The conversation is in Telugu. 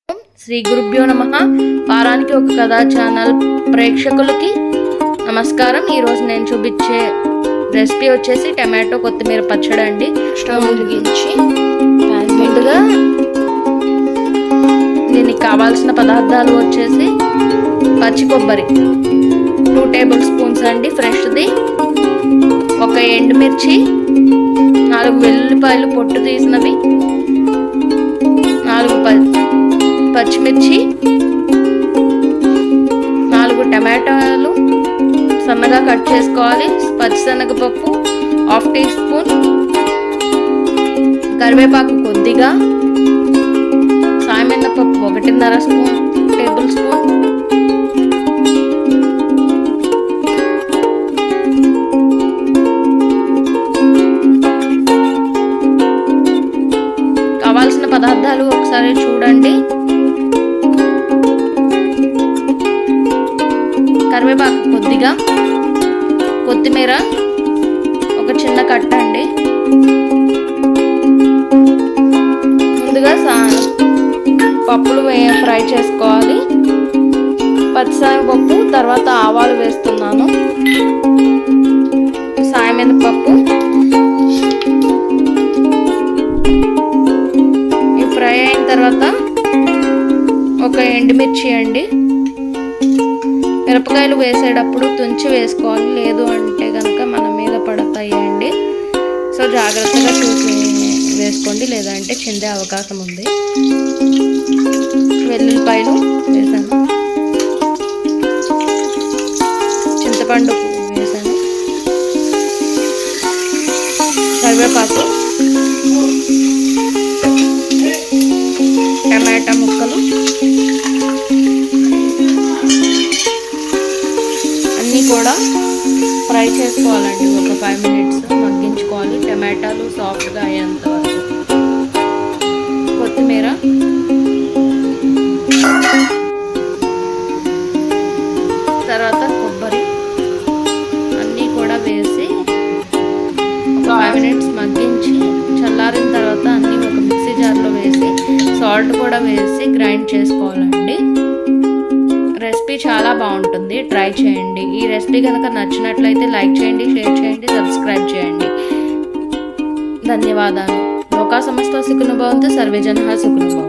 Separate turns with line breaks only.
శ్రీ గురుభ్యో నమః. వారానికి ఒక కథా ఛానల్ ప్రేక్షకులకి నమస్కారం. ఈరోజు నేను చూపించే రెసిపీ వచ్చేసి టమాటో కొత్తిమీర పచ్చడి అండి. స్టవ్ వెలిగించి ముందుగా దీనికి కావాల్సిన పదార్థాలు వచ్చేసి పచ్చి కొబ్బరి 2 టేబుల్ స్పూన్స్ అండి ఫ్రెష్ది, ఒక ఎండుమిర్చి, 4 వెల్లుల్లిపాయలు పొట్టు తీసినవి, 4 పచ్చిమిర్చి, 4 టమాటాలు సన్నగా కట్ చేసుకోవాలి, పచ్చిశనగపప్పు 1/2 టీ స్పూన్, కరివేపాకు కొద్దిగా, సాయమినపప్పు 1.5 టేబుల్ స్పూన్, కావాల్సిన పదార్థాలు ఒకసారి చూడండి. కరివేపాకు కొద్దిగా, కొత్తిమీర ఒక చిన్న కట్ట అండి. ముందుగా పప్పులు ఫ్రై చేసుకోవాలి. పచ్చిశనగపప్పు, తర్వాత ఆవాలు వేస్తున్నాను, సాయమినపప్పు. ఇవి ఫ్రై అయిన తర్వాత ఒక ఎండుమిర్చి అండి. మిరపకాయలు వేసేటప్పుడు తుంచి వేసుకోవాలి, లేదు అంటే కనుక మన మీద పడతాయి అండి. సో జాగ్రత్తగా చూసి వేసుకోండి, లేదంటే చిందే అవకాశం ఉంది. వెల్లుల్లిపాయలు వేసాను, చింతపండు వేసాను, కరివేపాకు, టమాటా ముక్కలు అన్నీ కూడా ఫ్రై చేసుకోవాలండి. ఒక 5 మినిట్స్ మగ్గించుకోవాలి, టమాటాలు సాఫ్ట్గా అయ్యేంత వరకు. కొత్తిమీర, తర్వాత కొబ్బరి అన్నీ కూడా వేసి ఒక 5 మినిట్స్ మగ్గించి చల్లారిన తర్వాత అన్నీ ఒక మిక్సీ జార్లో వేసి సాల్ట్ కూడా వేసి గ్రైండ్ చేసుకోవాలండి. రెసిపీ చాలా బాగుంటుంది, ట్రై చేయండి. ఈ రెసిపీ కనుక నచ్చినట్లయితే లైక్ చేయండి, షేర్ చేయండి, సబ్స్క్రైబ్ చేయండి. ధన్యవాదాలు. లోకా సమస్త సుఖినో భవంతు, సర్వే జనాః సుఖినో భవంతు.